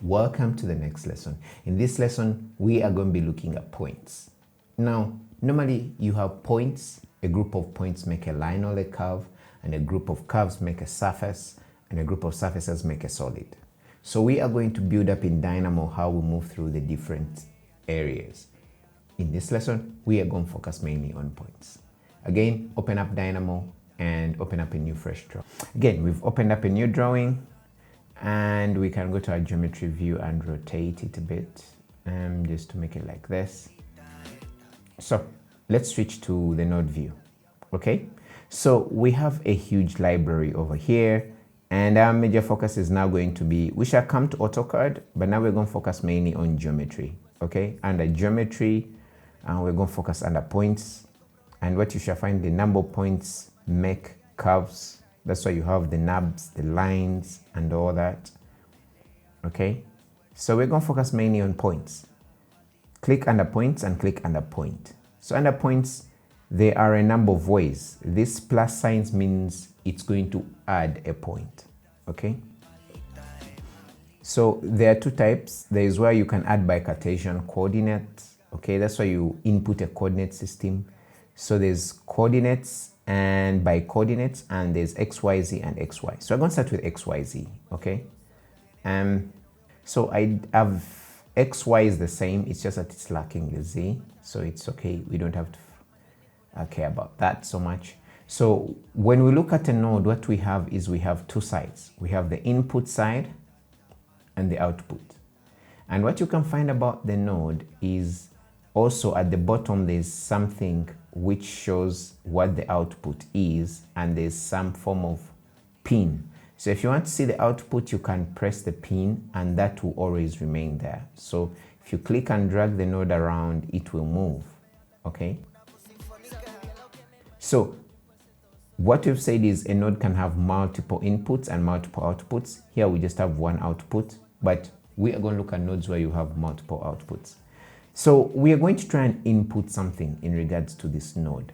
Welcome to the next lesson. In this lesson, we are going to be looking at points. Now, normally you have points, a group of points make a line or a curve, and a group of curves make a surface, and a group of surfaces make a solid. So we are going to build up in Dynamo how we move through the different areas. In this lesson, we are going to focus mainly on points. Again, open up Dynamo and open up a new fresh drawing. Again, we've opened up a new drawing and we can go to our geometry view and rotate it a bit just to make it like this. So let's switch to the node view. Okay, so we have a huge library over here and our major focus is now going to be, we shall come to AutoCAD, but now we're going to focus mainly on geometry. Okay, under geometry, we're going to focus under points, and what you shall find, the number of points make curves. That's why you have the nubs, the lines, and all that. Okay, so we're going to focus mainly on points. Click under points and click under point. So under points, there are a number of ways. This plus signs means it's going to add a point. Okay, so there are two types. There is where you can add by Cartesian coordinates. Okay, that's why you input a coordinate system. So there's coordinates and by coordinates, and there's XYZ and XY. So I'm going to start with XYZ, okay? So I have XY is the same, it's just that it's lacking the Z, so it's okay. We don't have to care about that so much. So when we look at a node, what we have is we have two sides. We have the input side and the output. And what you can find about the node is also at the bottom there's something which shows what the output is, and there's some form of pin. So if you want to see the output, you can press the pin and that will always remain there. So if you click and drag the node around, it will move. Okay, so what we've said is a node can have multiple inputs and multiple outputs. Here we just have one output, but we are going to look at nodes where you have multiple outputs. So we are going to try and input something in regards to this node.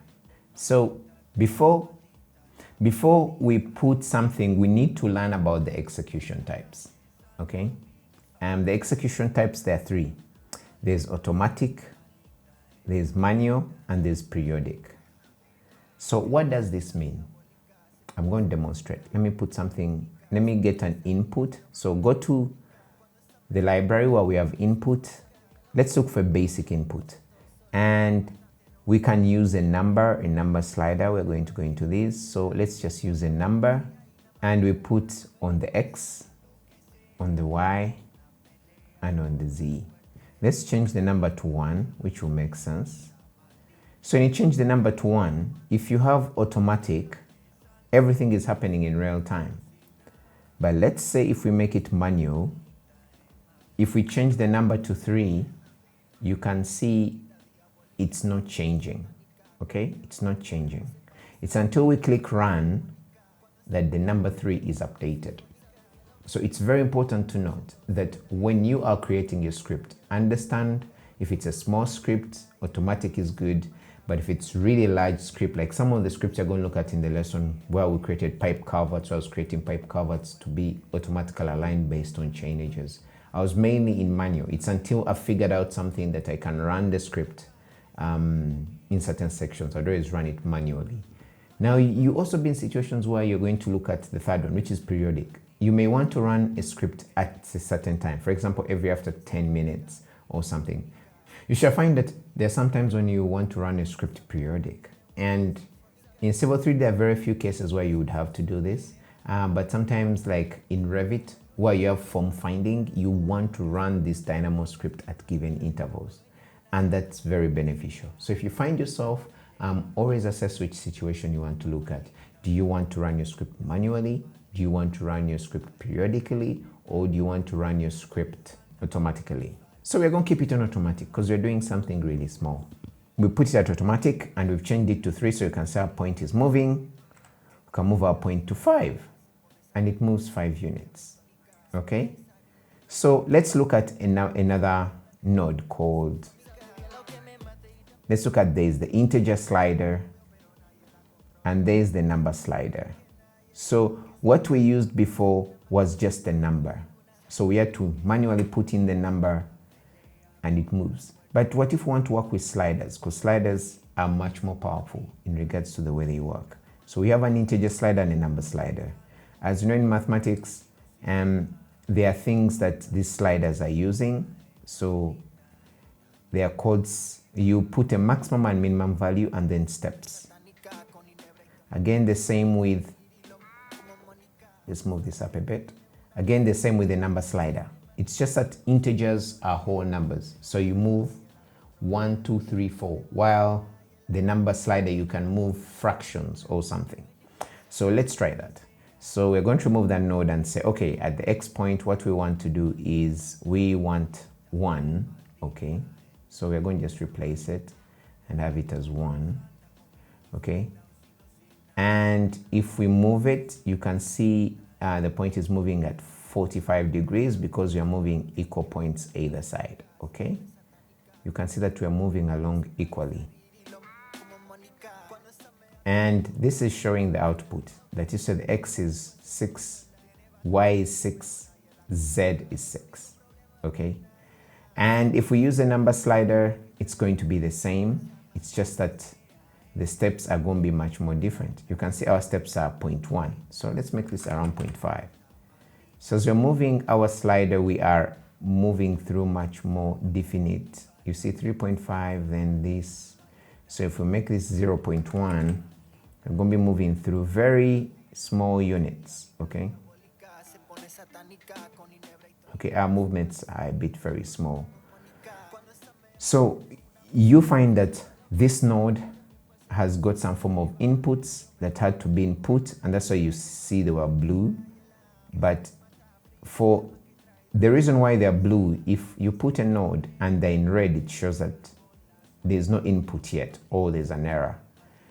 So before we put something, we need to learn about the execution types. Okay, the execution types, there are three. There's automatic, there's manual, and there's periodic. So what does this mean? I'm going to demonstrate. Let me put something, let me get an input. So go to the library where we have input. Let's look for basic input, and we can use a number slider. We're going to go into this. So let's just use a number, and we put on the X, on the Y, and on the Z. Let's change the number to 1, which will make sense. So when you change the number to 1, if you have automatic, everything is happening in real time. But let's say if we make it manual, if we change the number to 3, you can see it's not changing. Okay, it's not changing. It's until we click run that the number 3 is updated. So it's very important to note that when you are creating your script, understand if it's a small script, automatic is good. But if it's really large script, like some of the scripts you're going to look at in the lesson where we created pipe culverts, so I was creating pipe culverts to be automatically aligned based on chain edges. I was mainly in manual. It's until I figured out something that I can run the script in certain sections. I'd always run it manually. Now, you also be in situations where you're going to look at the third one, which is periodic. You may want to run a script at a certain time. For example, every after 10 minutes or something. You shall find that there are some times when you want to run a script periodic. And in Civil 3D, there are very few cases where you would have to do this. But sometimes, like in Revit, where you have form finding, you want to run this Dynamo script at given intervals. And that's very beneficial. So if you find yourself, always assess which situation you want to look at. Do you want to run your script manually? Do you want to run your script periodically? Or do you want to run your script automatically? So we're going to keep it on automatic because we're doing something really small. We put it at automatic and we've changed it to 3, so you can see our point is moving. We can move our point to 5 and it moves 5 units. Okay, so let's look at another node called, let's look at this, the integer slider, and there's the number slider. So what we used before was just a number. So we had to manually put in the number and it moves. But what if we want to work with sliders? Because sliders are much more powerful in regards to the way they work. So we have an integer slider and a number slider. As you know, in mathematics, there are things that these sliders are using. So they are codes. You put a maximum and minimum value and then steps. Again, the same with, let's move this up a bit. Again, the same with the number slider. It's just that integers are whole numbers. So you move 1, 2, 3, 4, while the number slider, you can move fractions or something. So let's try that. So we're going to remove that node and say, okay, at the X point, what we want to do is we want 1, okay? So we're going to just replace it and have it as 1, okay? And if we move it, you can see the point is moving at 45 degrees because we are moving equal points either side, okay? You can see that we are moving along equally. And this is showing the output. That is, so the X is 6, Y is 6, Z is 6, okay? And if we use a number slider, it's going to be the same. It's just that the steps are going to be much more different. You can see our steps are 0.1. So let's make this around 0.5. So as we're moving our slider, we are moving through much more definite. You see 3.5, then this. So if we make this 0.1, we're going to be moving through very small units, okay? Okay, our movements are a bit very small. So you find that this node has got some form of inputs that had to be input, and that's why you see they were blue. But for the reason why they're blue, if you put a node and they're in red, it shows that there's no input yet or there's an error.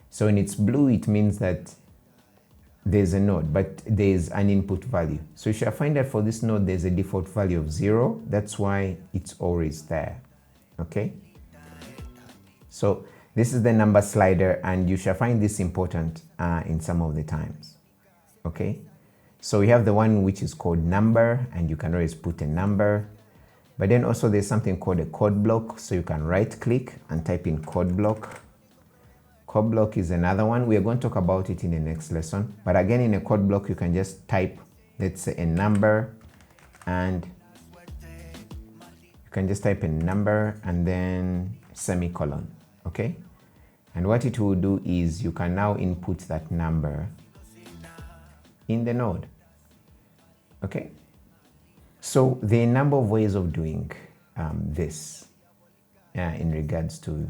So when it's blue, it means that there's a node, but there's an input value. So you shall find that for this node, there's a default value of 0. That's why it's always there, okay? So this is the number slider, and you shall find this important in some of the times, okay? So we have the one which is called number, and you can always put a number. But then also there's something called a code block, so you can right click and type in code block. Code block is another one. We are going to talk about it in the next lesson. But again, in a code block, you can just type, let's say, a number, and you can just type a number and then semicolon, okay? And what it will do is you can now input that number in the node, okay? So there are a number of ways of doing this in regards to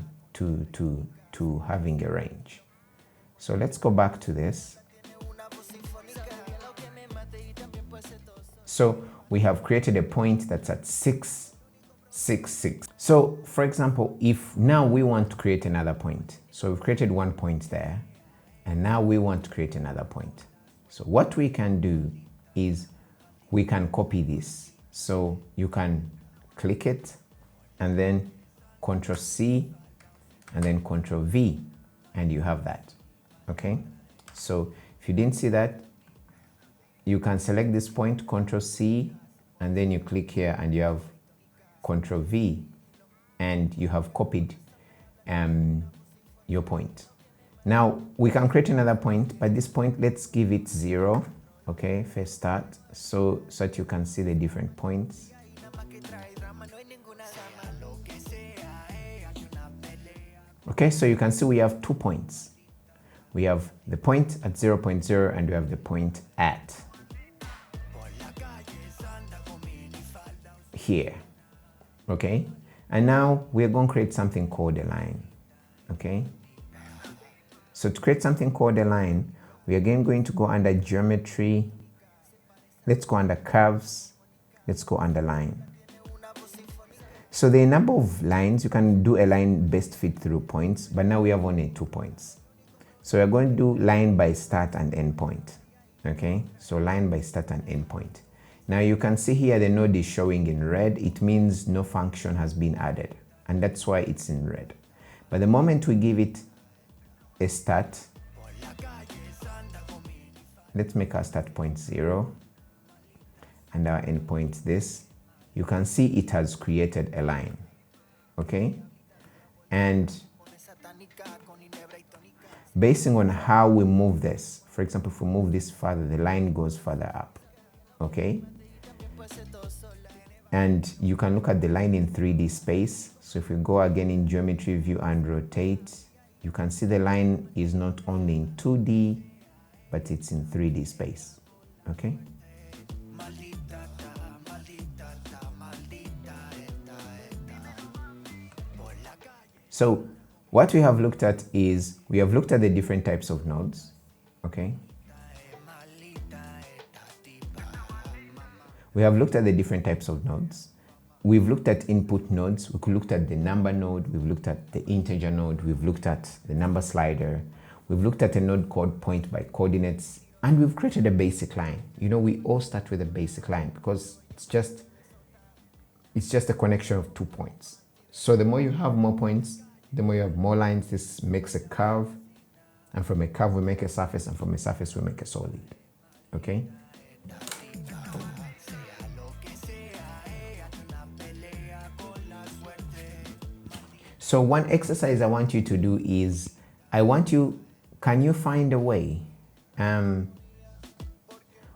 having a range. So let's go back to this. So we have created a point that's at 6, 6, 6. So for example, if now we want to create another point, so we've created one point there, and now we want to create another point. So what we can do is we can copy this. So you can click it and then Ctrl C and then Ctrl V, and you have that, okay? So if you didn't see that, you can select this point, Ctrl C, and then you click here and you have Ctrl V, and you have copied your point. Now we can create another point, but this point, let's give it 0, okay, first start, so that you can see the different points. Okay, so you can see we have 2 points. We have the point at 0.0 and we have the point at here, okay? And now we're going to create something called a line, okay? So to create something called a line, we are again going to go under geometry. Let's go under curves. Let's go under line. So there are a number of lines. You can do a line best fit through points, but now we have only 2 points. So we're going to do line by start and end point, okay? So line by start and end point. Now you can see here the node is showing in red. It means no function has been added, and that's why it's in red. But the moment we give it a start, let's make our start point 0, and our endpoint this, you can see it has created a line, okay? And basing on how we move this, for example, if we move this further, the line goes further up, okay? And you can look at the line in 3D space. So if we go again in geometry view and rotate, you can see the line is not only in 2D, but it's in 3D space, okay? So what we have looked at is, we have looked at the different types of nodes, okay? We have looked at the different types of nodes. We've looked at input nodes. We looked at the number node. We've looked at the integer node. We've looked at the number slider. We've looked at a node called point by coordinates, and we've created a basic line. You know, we all start with a basic line because it's just a connection of 2 points. So the more you have more points, the more you have more lines. This makes a curve, and from a curve we make a surface, and from a surface we make a solid, okay? So one exercise I want you to do is, can you find a way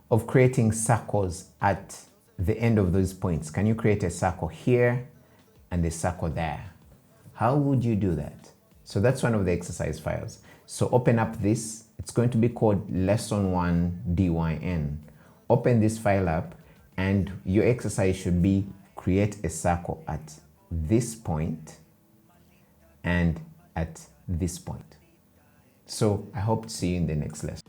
of creating circles at the end of those points? Can you create a circle here and a circle there? How would you do that? So that's one of the exercise files. So open up this. It's going to be called lesson 1 DYN. Open this file up, and your exercise should be create a circle at this point and at this point. So I hope to see you in the next lesson.